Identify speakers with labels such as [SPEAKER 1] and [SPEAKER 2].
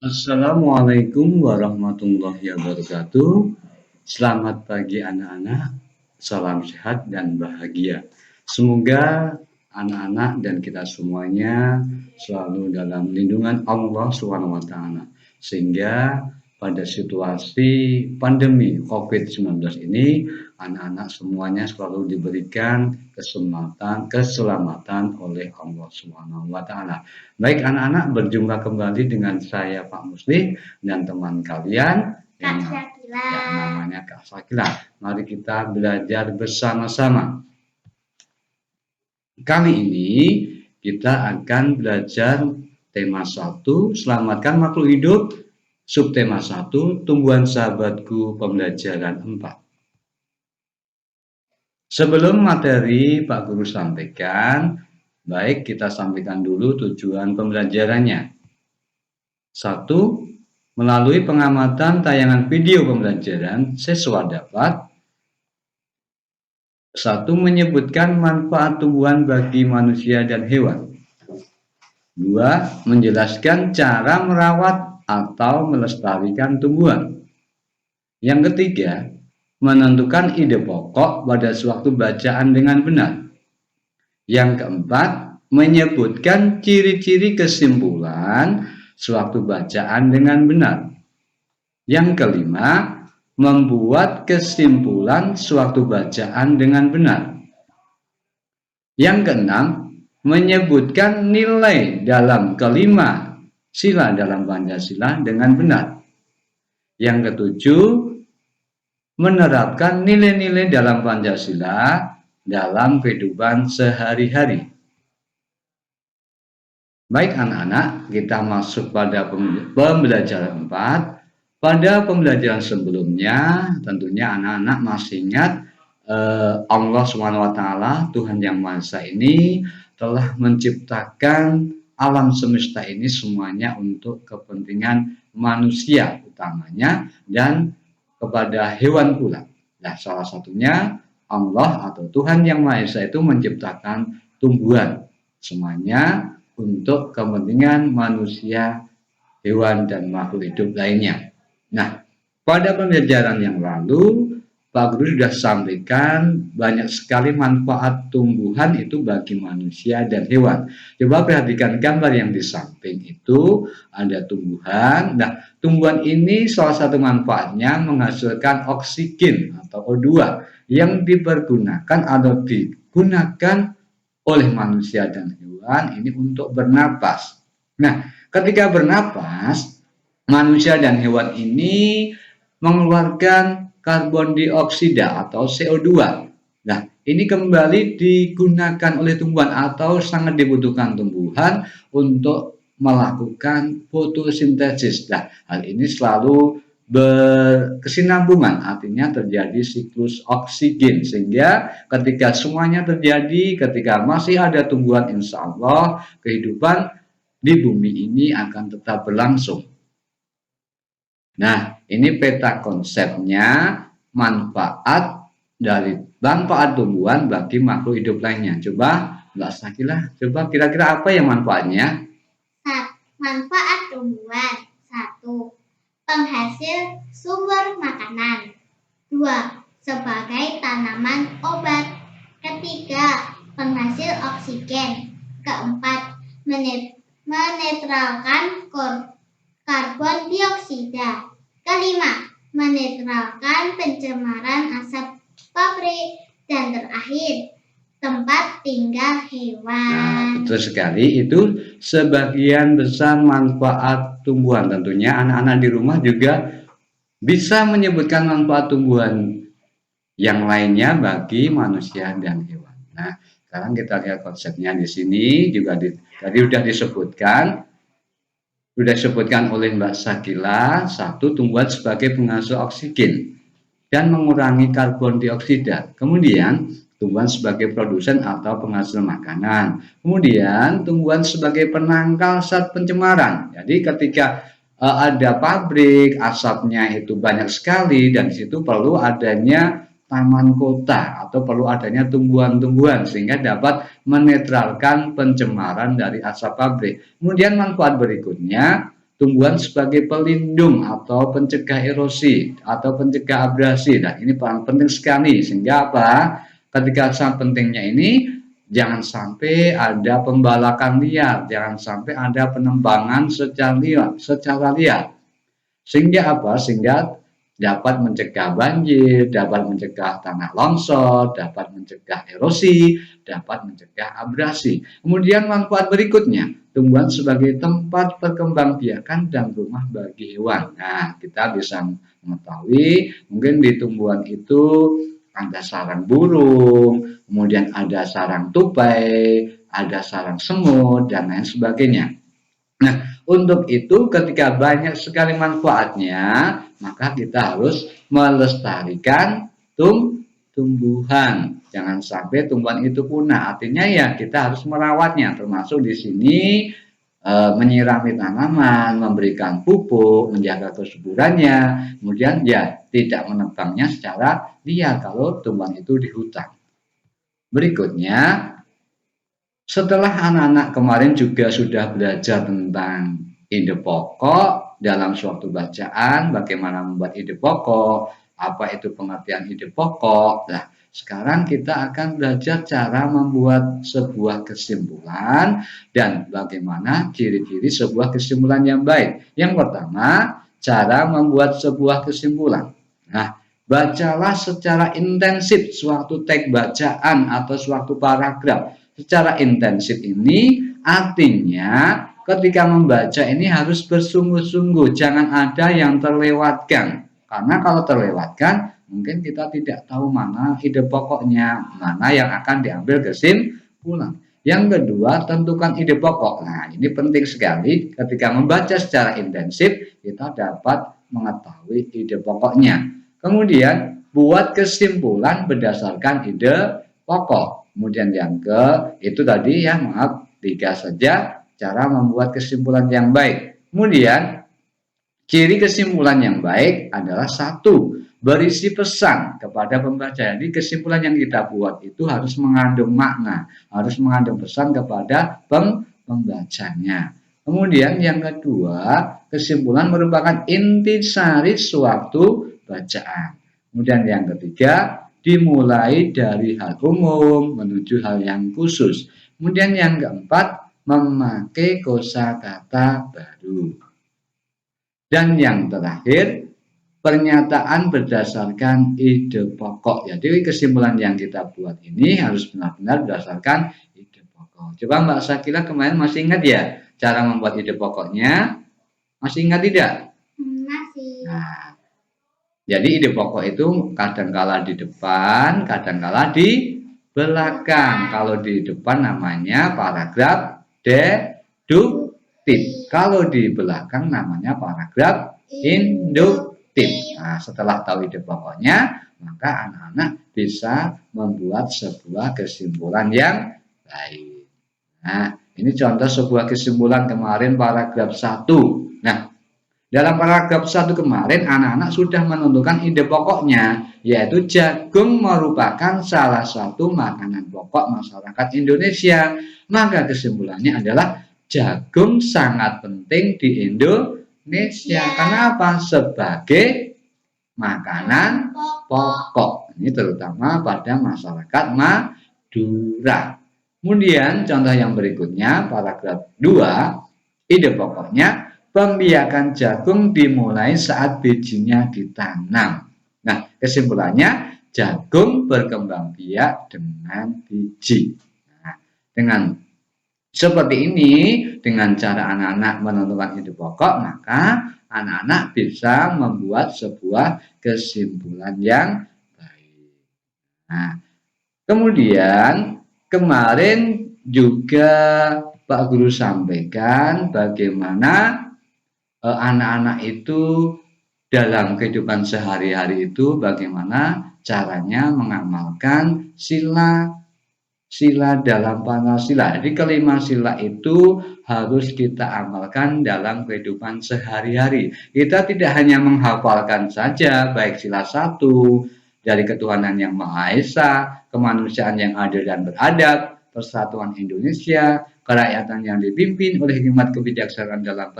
[SPEAKER 1] Assalamualaikum warahmatullahi wabarakatuh. Selamat pagi anak-anak, salam sehat dan bahagia. Semoga anak-anak dan kita semuanya selalu dalam lindungan Allah SWT. Sehingga pada situasi pandemi COVID-19 ini, anak-anak semuanya selalu diberikan keselamatan oleh Allah SWT. Baik anak-anak, berjumpa kembali dengan saya Pak Musli dan teman kalian
[SPEAKER 2] Kak Syakila.
[SPEAKER 1] yang namanya Kak Syakila. Mari kita belajar bersama-sama. Kali ini kita akan belajar tema 1, selamatkan makhluk hidup, subtema 1, tumbuhan sahabatku, pembelajaran 4. Sebelum materi Pak Guru sampaikan, baik kita sampaikan dulu tujuan pembelajarannya. 1. Melalui pengamatan tayangan video pembelajaran, siswa dapat 1. Menyebutkan manfaat tumbuhan bagi manusia dan hewan. 2. Menjelaskan cara merawat atau melestarikan tumbuhan. Yang ketiga, menentukan ide pokok pada suatu bacaan dengan benar. Yang keempat, menyebutkan ciri-ciri kesimpulan suatu bacaan dengan benar. Yang kelima, membuat kesimpulan suatu bacaan dengan benar. Yang keenam, menyebutkan nilai dalam kelima sila dalam Pancasila dengan benar. Yang ketujuh, menerapkan nilai-nilai dalam Pancasila dalam kehidupan sehari-hari. Baik anak-anak, kita masuk pada pembelajaran 4. Pada pembelajaran sebelumnya, tentunya anak-anak masih ingat Allah SWT, Tuhan Yang Maha Esa ini telah menciptakan alam semesta ini semuanya untuk kepentingan manusia utamanya dan kepada hewan pula. Nah, salah satunya Allah atau Tuhan Yang Maha Esa itu menciptakan tumbuhan semuanya untuk kepentingan manusia, hewan, dan makhluk hidup lainnya. Nah, pada pembelajaran yang lalu Pak Guru sudah sampaikan banyak sekali manfaat tumbuhan itu bagi manusia dan hewan. Coba perhatikan gambar yang di samping itu, ada tumbuhan. Nah, tumbuhan ini salah satu manfaatnya menghasilkan oksigen atau O2 yang dipergunakan atau digunakan oleh manusia dan hewan ini untuk bernapas. Nah, ketika bernapas, manusia dan hewan ini mengeluarkan karbon dioksida atau CO2. Nah, ini kembali digunakan oleh tumbuhan atau sangat dibutuhkan tumbuhan untuk melakukan fotosintesis. Nah, hal ini selalu berkesinambungan, artinya terjadi siklus oksigen, sehingga ketika semuanya terjadi, ketika masih ada tumbuhan, insya Allah kehidupan di bumi ini akan tetap berlangsung. Nah, ini peta konsepnya manfaat tumbuhan bagi makhluk hidup lainnya. Coba Mbak Sakila, coba kira-kira apa yang manfaatnya?
[SPEAKER 2] Manfaat tumbuhan. 1. Penghasil sumber makanan. 2. Sebagai tanaman obat. Ketiga, penghasil oksigen. Keempat, menetralkan karbon dioksida. Kelima, menetralkan pencemaran asap pabrik. Dan terakhir, tempat tinggal hewan.
[SPEAKER 1] Nah, betul sekali, itu sebagian besar manfaat tumbuhan. Tentunya anak-anak di rumah juga bisa menyebutkan manfaat tumbuhan yang lainnya bagi manusia dan hewan. Nah, sekarang kita lihat konsepnya di sini juga tadi sudah disebutkan oleh Mbak Sakila. 1. Tumbuhan sebagai penghasil oksigen dan mengurangi karbon dioksida. Kemudian tumbuhan sebagai produsen atau penghasil makanan. Kemudian tumbuhan sebagai penangkal zat pencemaran. Jadi ketika ada pabrik, asapnya itu banyak sekali, dan di situ perlu adanya taman kota atau perlu adanya tumbuhan-tumbuhan sehingga dapat menetralkan pencemaran dari asap pabrik. Kemudian manfaat berikutnya, tumbuhan sebagai pelindung atau pencegah erosi atau pencegah abrasi. Dan ini paling penting sekali, sehingga apa? Ketika sangat pentingnya ini, jangan sampai ada pembalakan liar, jangan sampai ada penembangan secara liar. Sehingga apa? Sehingga dapat mencegah banjir, dapat mencegah tanah longsor, dapat mencegah erosi, dapat mencegah abrasi. Kemudian manfaat berikutnya, tumbuhan sebagai tempat perkembangbiakan dan rumah bagi hewan. Nah, kita bisa mengetahui mungkin di tumbuhan itu ada sarang burung, kemudian ada sarang tupai, ada sarang semut, dan lain sebagainya. Nah, untuk itu ketika banyak sekali manfaatnya, maka kita harus melestarikan tumbuhan. Jangan sampai tumbuhan itu punah. Artinya ya kita harus merawatnya, termasuk di sini menyirami tanaman, memberikan pupuk, menjaga kesuburannya, kemudian ya tidak menebangnya secara liar kalau tumbuhan itu di hutan. Berikutnya, setelah anak-anak kemarin juga sudah belajar tentang ide pokok dalam suatu bacaan, bagaimana membuat ide pokok, apa itu pengertian ide pokok. Nah, sekarang kita akan belajar cara membuat sebuah kesimpulan dan bagaimana ciri-ciri sebuah kesimpulan yang baik. Yang pertama, cara membuat sebuah kesimpulan. Nah, bacalah secara intensif suatu teks bacaan atau suatu paragraf. Secara intensif ini artinya ketika membaca ini harus bersungguh-sungguh, jangan ada yang terlewatkan. Karena kalau terlewatkan, mungkin kita tidak tahu mana ide pokoknya, mana yang akan diambil kesimpulan. Yang kedua, tentukan ide pokok. Nah, ini penting sekali ketika membaca secara intensif, kita dapat mengetahui ide pokoknya. Kemudian, buat kesimpulan berdasarkan ide pokok. Kemudian yang itu tadi ya, maaf, 3 saja cara membuat kesimpulan yang baik. Kemudian ciri kesimpulan yang baik adalah 1, berisi pesan kepada pembaca. Jadi kesimpulan yang kita buat itu harus mengandung makna, harus mengandung pesan kepada pembacanya. Kemudian yang kedua, kesimpulan merupakan intisari suatu bacaan. Kemudian yang ketiga, dimulai dari hal umum menuju hal yang khusus. Kemudian yang keempat, memakai kosakata baru. Dan yang terakhir, pernyataan berdasarkan ide pokok. Jadi kesimpulan yang kita buat ini harus benar-benar berdasarkan ide pokok. Coba Mbak Sakila kemarin masih ingat ya cara membuat ide pokoknya? Masih ingat tidak?
[SPEAKER 2] Masih.
[SPEAKER 1] Nah, jadi ide pokok itu kadangkala di depan, kadangkala di belakang. Kalau di depan namanya paragraf deduktif. Kalau di belakang namanya paragraf induktif. Nah, setelah tahu ide pokoknya, maka anak-anak bisa membuat sebuah kesimpulan yang baik. Nah, ini contoh sebuah kesimpulan kemarin paragraf 1. Nah, dalam paragraf 1 kemarin, anak-anak sudah menentukan ide pokoknya, yaitu jagung merupakan salah satu makanan pokok masyarakat Indonesia. Maka kesimpulannya adalah jagung sangat penting di Indonesia. Kenapa? Sebagai makanan pokok. Ini terutama pada masyarakat Madura. Kemudian contoh yang berikutnya, paragraf 2, ide pokoknya, pembiakan jagung dimulai saat bijinya ditanam. Nah, kesimpulannya jagung berkembang biak dengan biji. Nah, dengan seperti ini, dengan cara anak-anak menentukan ide pokok, maka anak-anak bisa membuat sebuah kesimpulan yang baik. Nah, kemudian kemarin juga Pak Guru sampaikan bagaimana anak-anak itu dalam kehidupan sehari-hari itu bagaimana caranya mengamalkan sila dalam Pancasila. Jadi kelima sila itu harus kita amalkan dalam kehidupan sehari-hari. Kita tidak hanya menghafalkan saja baik sila 1 dari ketuhanan yang Maha Esa, kemanusiaan yang adil dan beradab, persatuan Indonesia, kerakyatan yang dipimpin oleh hikmat kebijaksanaan dalam